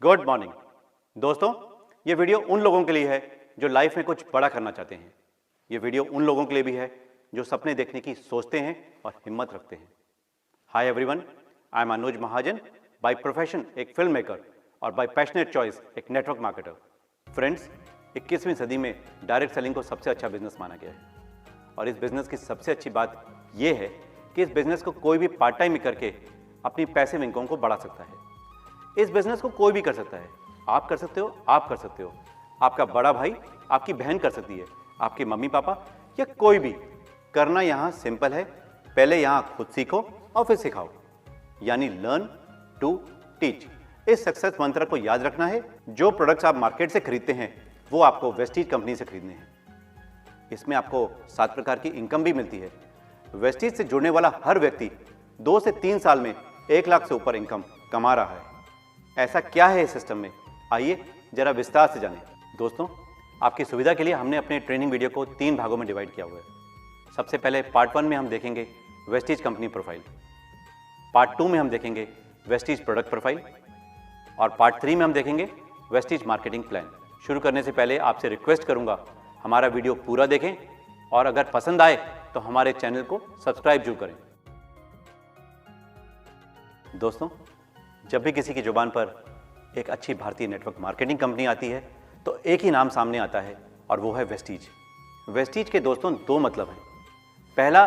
Good morning दोस्तों, ये video उन लोगों के लिए है जो लाइफ में कुछ बड़ा करना चाहते हैं। ये वीडियो उन लोगों के लिए भी है जो सपने देखने की सोचते हैं और हिम्मत रखते हैं। Hi everyone, I am Anuj Mahajan, by profession एक फिल्म मेकर और बाय पैशनेट चॉइस एक नेटवर्क मार्केटर। फ्रेंड्स, 21वीं सदी में डायरेक्ट सेलिंग को सबसे अच्छा बिजनेस माना गया है और इस बिजनेस की सबसे अच्छी बात यह है कि इस बिजनेस को कोई भी पार्ट टाइम में करके अपनी पैसिव इनकम को बढ़ा सकता है। इस बिजनेस को कोई भी कर सकता है। आप कर सकते हो, आप कर सकते हो, आपका बड़ा भाई, आपकी बहन कर सकती है, आपके मम्मी पापा या कोई भी। करना यहाँ सिंपल है। पहले यहाँ खुद सीखो और फिर सिखाओ, यानी लर्न टू टीच। इस सक्सेस मंत्र को याद रखना है। जो प्रोडक्ट्स आप मार्केट से खरीदते हैं वो आपको वेस्टीज कंपनी से खरीदने हैं। इसमें आपको 7 प्रकार की इनकम भी मिलती है। वेस्टीज से जुड़ने वाला हर व्यक्ति 2 से 3 साल में 1 लाख से ऊपर इनकम कमा रहा है। ऐसा क्या है इस सिस्टम में, आइए जरा विस्तार से जानें। दोस्तों, आपकी सुविधा के लिए हमने अपने ट्रेनिंग वीडियो को 3 भागों में डिवाइड किया हुआ है। सबसे पहले पार्ट 1 में हम देखेंगे वेस्टीज कंपनी प्रोफाइल, पार्ट 2 में हम देखेंगे वेस्टीज प्रोडक्ट प्रोफाइल और पार्ट 3 में हम देखेंगे वेस्टीज मार्केटिंग प्लान। शुरू करने से पहले आपसे रिक्वेस्ट करूंगा, हमारा वीडियो पूरा देखें और अगर पसंद आए तो हमारे चैनल को सब्सक्राइब जरूर करें। दोस्तों, जब भी किसी की जुबान पर एक अच्छी भारतीय नेटवर्क मार्केटिंग कंपनी आती है तो एक ही नाम सामने आता है और वो है वेस्टीज। वेस्टीज के दोस्तों 2 मतलब हैं। पहला,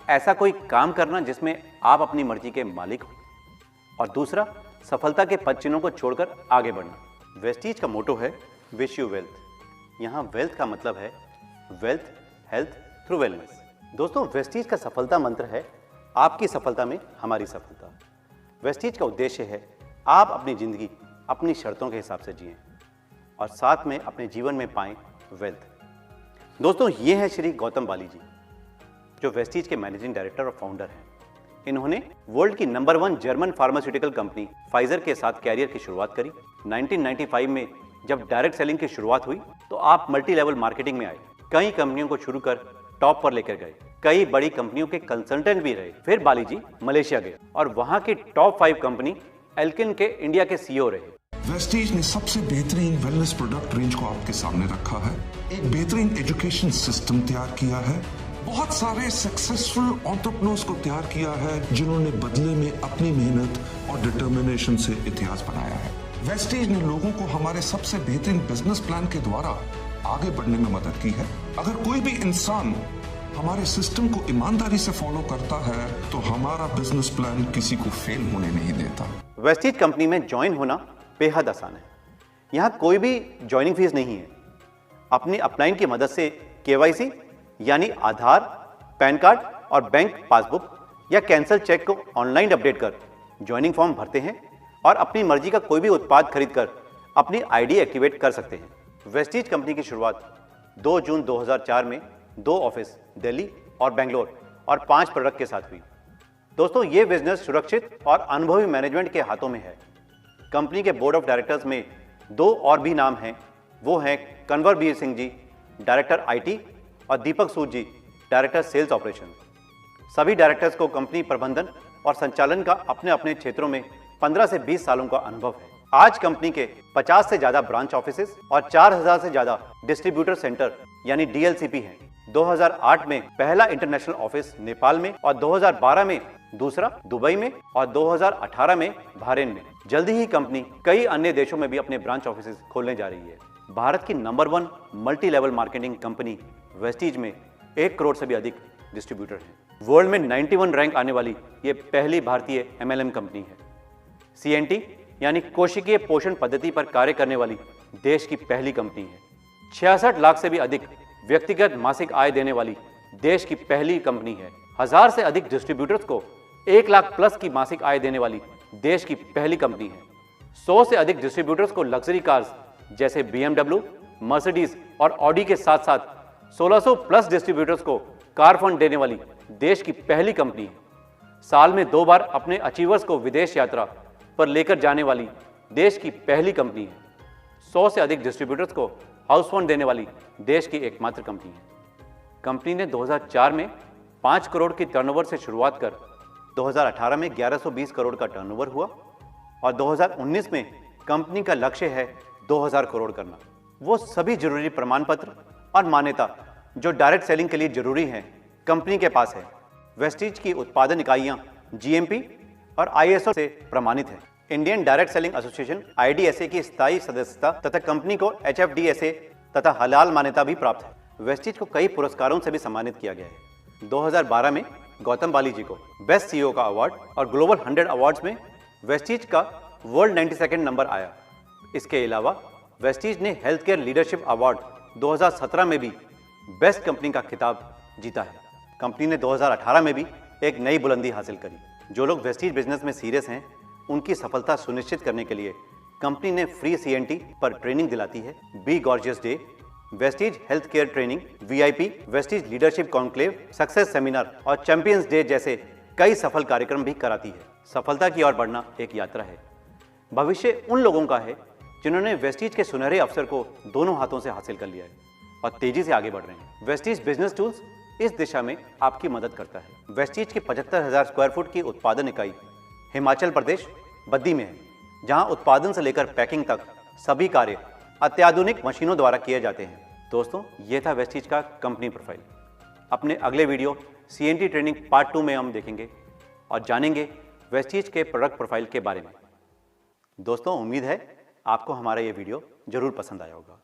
ऐसा कोई काम करना जिसमें आप अपनी मर्जी के मालिक हो, और दूसरा, सफलता के पद चिन्हों को छोड़कर आगे बढ़ना। वेस्टीज का मोटो है विश यू वेल्थ। यहाँ वेल्थ का मतलब है वेल्थ, हेल्थ थ्रू वेलनेस। दोस्तों, वेस्टीज का सफलता मंत्र है आपकी सफलता में हमारी सफलता। वेस्टीज का उद्देश्य है आप अपनी जिंदगी अपनी शर्तों के हिसाब से जिएं और साथ में अपने जीवन में पाएं वेल्थ। दोस्तों, ये हैं श्री गौतम बाली जी, जो वेस्टीज के मैनेजिंग डायरेक्टर और फाउंडर हैं। इन्होंने वर्ल्ड की number 1 German pharmaceutical company Pfizer के साथ कैरियर की शुरुआत करी। 1995 में जब डायरेक्ट सेलिंग की शुरुआत हुई तो आप मल्टी लेवल मार्केटिंग में आए। कई कंपनियों को शुरू कर टॉप पर लेकर गए, कई बड़ी कंपनियों के कंसल्टेंट भी रहे। फिर बाली जी मलेशिया गए और वहां की टॉप 5 कंपनी एल्किन के इंडिया के सीईओ रहे। वेस्टीज ने सबसे बेहतरीन वेलनेस प्रोडक्ट रेंज को आपके सामने रखा है, एक बेहतरीन एजुकेशन सिस्टम तैयार किया है, बहुत सारे सक्सेसफुल एंटरप्रेन्योर्स को तैयार किया है जिन्होंने बदले में अपनी मेहनत और डिटर्मिनेशन से इतिहास बनाया है। वेस्टीज ने लोगों को हमारे सबसे बेहतरीन बिजनेस प्लान के द्वारा आगे बढ़ने में मदद की है। अगर कोई भी इंसान हमारे सिस्टम को ईमानदारी से फॉलो करता है तो हमारा बिजनेस प्लान किसी को फेल होने नहीं देता। वेस्टीज कंपनी में ज्वाइन होना बेहद आसान है। यहाँ कोई भी ज्वाइनिंग फीस नहीं है। अपनी अपलाइन की मदद से केवाईसी यानी आधार, पैन कार्ड और बैंक पासबुक या कैंसल चेक को ऑनलाइन अपडेट कर ज्वाइनिंग फॉर्म भरते हैं और अपनी मर्जी का कोई भी उत्पाद खरीदकर अपनी आईडी एक्टिवेट कर सकते हैं। वेस्टीज कंपनी की शुरुआत 2 जून 2004 में 2 ऑफिस दिल्ली और बेंगलोर और 5 प्रोडक्ट के साथ हुई। दोस्तों, ये बिजनेस सुरक्षित और अनुभवी मैनेजमेंट के हाथों में है। कंपनी के बोर्ड ऑफ डायरेक्टर्स में 2 और भी नाम हैं। वो हैं कन्वर बीर सिंह जी, डायरेक्टर आईटी, और दीपक सूद जी, डायरेक्टर सेल्स ऑपरेशन। सभी डायरेक्टर्स को कंपनी प्रबंधन और संचालन का अपने अपने क्षेत्रों में 15 से 20 सालों का अनुभव है। आज कंपनी के 50 से ज्यादा ब्रांच ऑफिसेस और 4000 से ज्यादा डिस्ट्रीब्यूटर सेंटर यानी डीएलसीपी हैं। 2008 में पहला इंटरनेशनल ऑफिस नेपाल में और 2012 में दूसरा दुबई में और 2018 में बहरीन में। जल्दी ही कंपनी कई अन्य देशों में भी अपने ब्रांच ऑफिसेस खोलने जा रही है। भारत की number 1 multi level marketing company Vestige में 1 करोड़ से भी अधिक डिस्ट्रीब्यूटर हैं। वर्ल्ड में 91 रैंक आने वाली ये पहली भारतीय एमएलएम कंपनी है। सीएनटी यानी कोशिकीय पोषण पद्धति पर कार्य करने वाली देश की पहली कंपनी है। 66 लाख से भी अधिक व्यक्तिगत मासिक आय देने वाली देश की पहली कंपनी है। 1000 से अधिक डिस्ट्रीब्यूटर्स को 1 लाख प्लस की मासिक आय देने वाली देश की पहली कंपनी है। 100 से अधिक डिस्ट्रीब्यूटर्स को लग्जरी कार्स जैसे BMW, मर्सिडीज और ऑडी के साथ साथ 1600 प्लस डिस्ट्रीब्यूटर्स को कार फंड देने वाली देश की पहली कंपनी है। साल में 2 बार अपने अचीवर्स को विदेश यात्रा पर लेकर जाने वाली देश की पहली कंपनी है। 100 से अधिक डिस्ट्रीब्यूटर्स को हाउस फंड देने वाली देश की एकमात्र कंपनी है। कंपनी ने 2004 में 5 करोड़ की टर्नओवर से शुरुआत कर 2018 में 1120 करोड़ का टर्नओवर हुआ और 2019 में कंपनी का लक्ष्य है 2000 करोड़ करना। वो सभी जरूरी प्रमाण पत्र और मान्यता जो डायरेक्ट सेलिंग के लिए जरूरी हैं, कंपनी के पास है। वेस्टीज की उत्पादन इकाइयां जीएमपी और आईएसओ से प्रमाणित है। Indian direct selling association IDSA की स्थायी सदस्यता तथा कंपनी को एचएफडीएसए तथा हलाल मान्यता भी प्राप्त है। वेस्टीज को कई पुरस्कारों से भी सम्मानित किया गया है। 2012 में गौतम बाली जी को बेस्ट सीईओ का अवार्ड और ग्लोबल 100 अवार्ड्स में वेस्टीज का वर्ल्ड 92nd नंबर आया। इसके अलावा वेस्टीज ने हेल्थ केयर लीडरशिप अवार्ड 2017 में भी बेस्ट कंपनी का खिताब जीता है। कंपनी ने 2018 में भी एक नई बुलंदी हासिल करी। जो लोग वेस्टीज बिजनेस में सीरियस हैं, उनकी सफलता सुनिश्चित करने के लिए कंपनी ने फ्री सीएनटी पर ट्रेनिंग दिलाती है। Be gorgeous day, Vestige health care training, VIP, Vestige leadership conclave, success seminar और चैंपियंस डे जैसे कई सफल कार्यक्रम भी कराती है। सफलता की ओर बढ़ना एक यात्रा है। भविष्य उन लोगों का है जिन्होंने वेस्टीज के सुनहरे अवसर को दोनों हाथों से हासिल कर लिया है और तेजी से आगे बढ़ रहे हैं। वेस्टीज बिजनेस टूल्स इस दिशा में आपकी मदद करता है। वेस्टीज की 75,000 स्क्वायर फुट की उत्पादन इकाई हिमाचल प्रदेश बद्दी में है, जहां उत्पादन से लेकर पैकिंग तक सभी कार्य अत्याधुनिक मशीनों द्वारा किए जाते हैं। दोस्तों, यह था वेस्टीज का कंपनी प्रोफाइल। अपने अगले वीडियो सीएनटी ट्रेनिंग पार्ट 2 में हम देखेंगे और जानेंगे वेस्टीज के प्रोडक्ट प्रोफाइल के बारे में। दोस्तों, उम्मीद है आपको हमारा ये वीडियो जरूर पसंद आया होगा।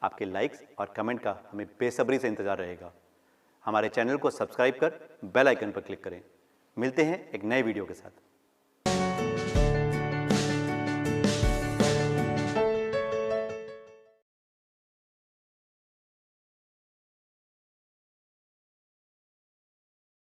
आपके लाइक्स और कमेंट का हमें बेसब्री से इंतजार रहेगा। हमारे चैनल को सब्सक्राइब कर बेल आइकन पर क्लिक करें। मिलते हैं एक नए वीडियो के साथ।